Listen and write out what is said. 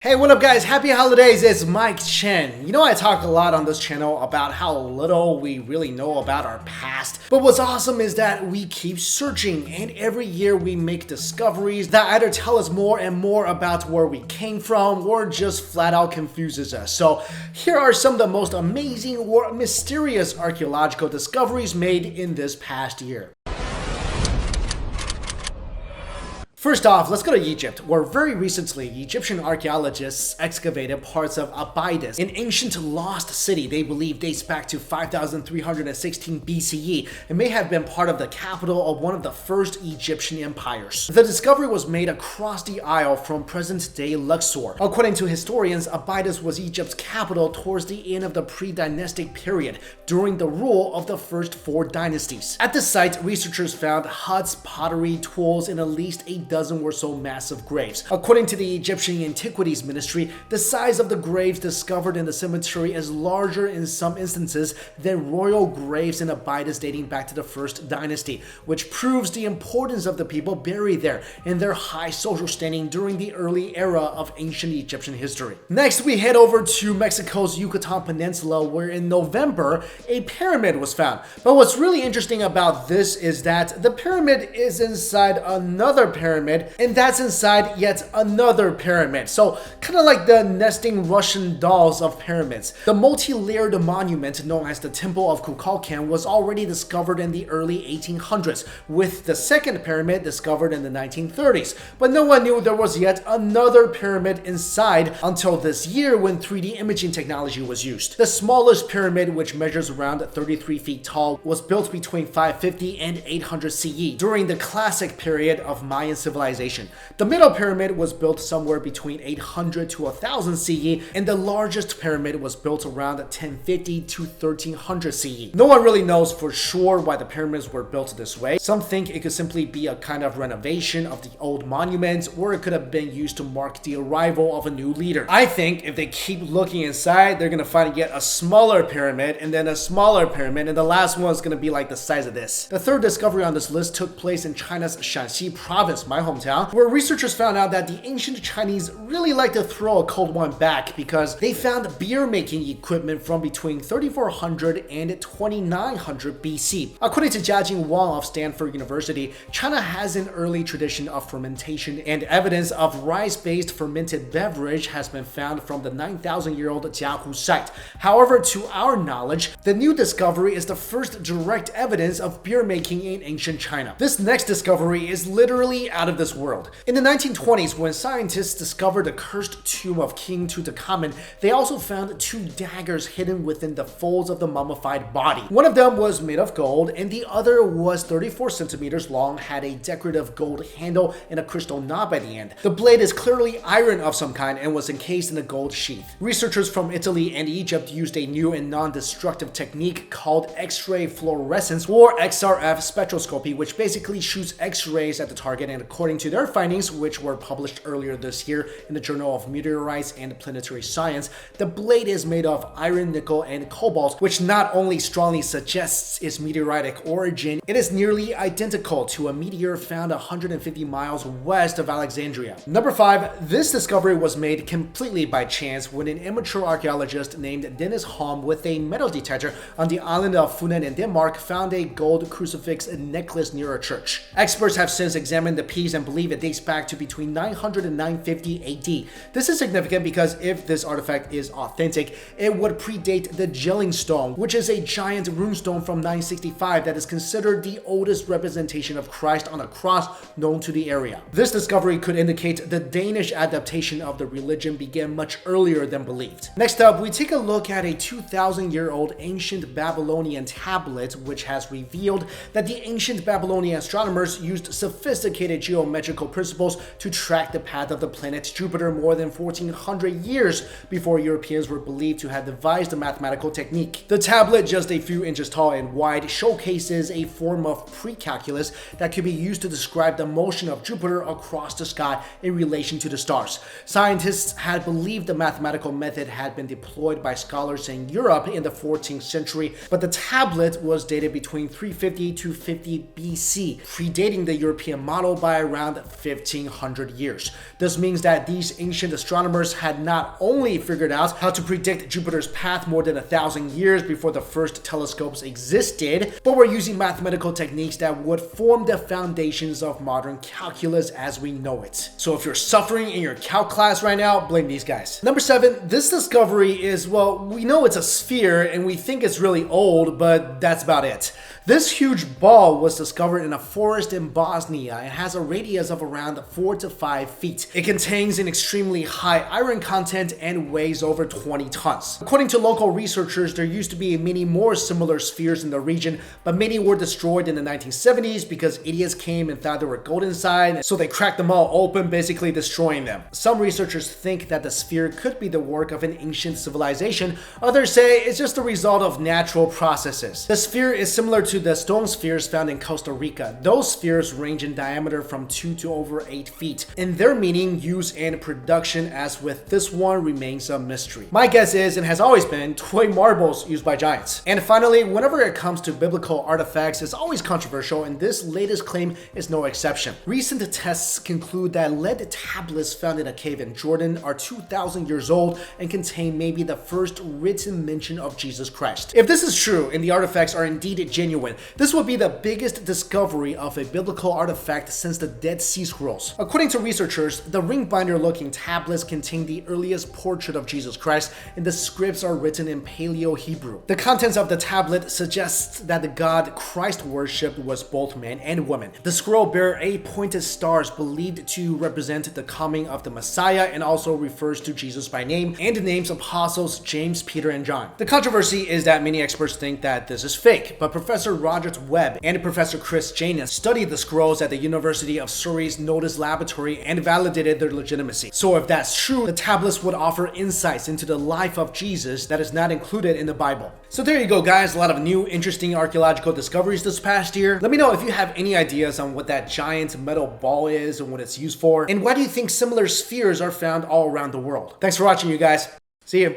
Hey, what up guys? Happy holidays, it's Mikexingchen. You know, I talk a lot on this channel about how little we really know about our past, but what's awesome is that we keep searching, and every year we make discoveries that either tell us more and more about where we came from or just flat out confuses us. So here are some of the most amazing or mysterious archaeological discoveries made in this past year. First off, let's go to Egypt, where very recently Egyptian archaeologists excavated parts of Abydos, an ancient lost city they believe dates back to 5316 BCE and may have been part of the capital of one of the first Egyptian empires. The discovery was made across the Isle from present-day Luxor. According to historians, Abydos was Egypt's capital towards the end of the pre-dynastic period, during the rule of the first four dynasties. At the site, researchers found huts, pottery, tools, and at least a dozen or so massive graves. According to the Egyptian Antiquities Ministry, the size of the graves discovered in the cemetery is larger in some instances than royal graves in Abydos dating back to the first dynasty, which proves the importance of the people buried there and their high social standing during the early era of ancient Egyptian history. Next, we head over to Mexico's Yucatan Peninsula, where in November, a pyramid was found. But what's really interesting about this is that the pyramid is inside another pyramid, and that's inside yet another pyramid. So kind of like the nesting Russian dolls of pyramids. The multi-layered monument known as the Temple of Kukulkan was already discovered in the early 1800s, with the second pyramid discovered in the 1930s. But no one knew there was yet another pyramid inside until this year when 3D imaging technology was used. The smallest pyramid, which measures around 33 feet tall, was built between 550 and 800 CE during the classic period of Mayan civilization. The middle pyramid was built somewhere between 800 to 1000 CE, and the largest pyramid was built around 1050 to 1300 CE. No one really knows for sure why the pyramids were built this way. Some think it could simply be a kind of renovation of the old monuments, or it could have been used to mark the arrival of a new leader. I think if they keep looking inside, they're gonna find yet a smaller pyramid, and then a smaller pyramid, and the last one is gonna be like the size of this. The third discovery on this list took place in China's Shanxi province, my hometown, where researchers found out that the ancient Chinese really like to throw a cold one back because they found beer making equipment from between 3400 and 2900 BC. According to Jiajing Wang of Stanford University, China has an early tradition of fermentation, and evidence of rice-based fermented beverage has been found from the 9,000-year-old Jiahu site. However, to our knowledge, the new discovery is the first direct evidence of beer making in ancient China. This next discovery is literally out of this world. In the 1920s, when scientists discovered the cursed tomb of King Tutankhamun, they also found two daggers hidden within the folds of the mummified body. One of them was made of gold, and the other was 34 centimeters long, had a decorative gold handle and a crystal knob at the end. The blade is clearly iron of some kind and was encased in a gold sheath. Researchers from Italy and Egypt used a new and non-destructive technique called X-ray fluorescence, or XRF spectroscopy, which basically shoots X-rays at the target, and according to their findings, which were published earlier this year in the Journal of Meteorites and Planetary Science, the blade is made of iron, nickel, and cobalt, which not only strongly suggests its meteoritic origin, it is nearly identical to a meteor found 150 miles west of Alexandria. Number 5, this discovery was made completely by chance when an amateur archaeologist named Dennis Holm with a metal detector on the island of Funen in Denmark found a gold crucifix necklace near a church. Experts have since examined the piece and believe it dates back to between 900 and 950 AD. This is significant because if this artifact is authentic, it would predate the gelling stone, which is a giant runestone from 965 that is considered the oldest representation of Christ on a cross known to the area. This discovery could indicate the Danish adaptation of the religion began much earlier than believed. Next up, we take a look at a 2,000-year-old ancient Babylonian tablet, which has revealed that the ancient Babylonian astronomers used sophisticated geometrical principles to track the path of the planet Jupiter more than 1400 years before Europeans were believed to have devised a mathematical technique. The tablet, just a few inches tall and wide, showcases a form of pre-calculus that could be used to describe the motion of Jupiter across the sky in relation to the stars. Scientists had believed the mathematical method had been deployed by scholars in Europe in the 14th century, but the tablet was dated between 350 to 50 BC, predating the European model by by around 1500 years. This means that these ancient astronomers had not only figured out how to predict Jupiter's path more than 1,000 years before the first telescopes existed, but were using mathematical techniques that would form the foundations of modern calculus as we know it. So if you're suffering in your calc class right now, blame these guys. Number 7, this discovery is, well, we know it's a sphere and we think it's really old, but that's about it. This huge ball was discovered in a forest in Bosnia. It has a radius of around 4 to 5 feet. It contains an extremely high iron content and weighs over 20 tons. According to local researchers, there used to be many more similar spheres in the region, but many were destroyed in the 1970s because idiots came and thought they were gold inside, so they cracked them all open, basically destroying them. Some researchers think that the sphere could be the work of an ancient civilization. Others say it's just the result of natural processes. The sphere is similar to the stone spheres found in Costa Rica. Those spheres range in diameter from 2 to over 8 feet. And their meaning, use, and production, as with this one, remains a mystery. My guess is, and has always been, toy marbles used by giants. And finally, whenever it comes to biblical artifacts, it's always controversial, and this latest claim is no exception. Recent tests conclude that lead tablets found in a cave in Jordan are 2,000 years old and contain maybe the first written mention of Jesus Christ. If this is true, and the artifacts are indeed genuine, this would be the biggest discovery of a biblical artifact since the Dead Sea Scrolls. According to researchers, the ring binder looking tablets contain the earliest portrait of Jesus Christ, and the scripts are written in Paleo-Hebrew. The contents of the tablet suggests that the God Christ worshipped was both man and woman. The scroll bear 8 pointed stars believed to represent the coming of the Messiah and also refers to Jesus by name and names apostles James, Peter, and John. The controversy is that many experts think that this is fake, but Professor Roger Webb and Professor Chris Janus studied the scrolls at the University of Surrey's Nodus Laboratory and validated their legitimacy. So if that's true, the tablets would offer insights into the life of Jesus that is not included in the Bible. So there you go, guys. A lot of new, interesting archaeological discoveries this past year. Let me know if you have any ideas on what that giant metal ball is and what it's used for. And why do you think similar spheres are found all around the world? Thanks for watching, you guys. See you.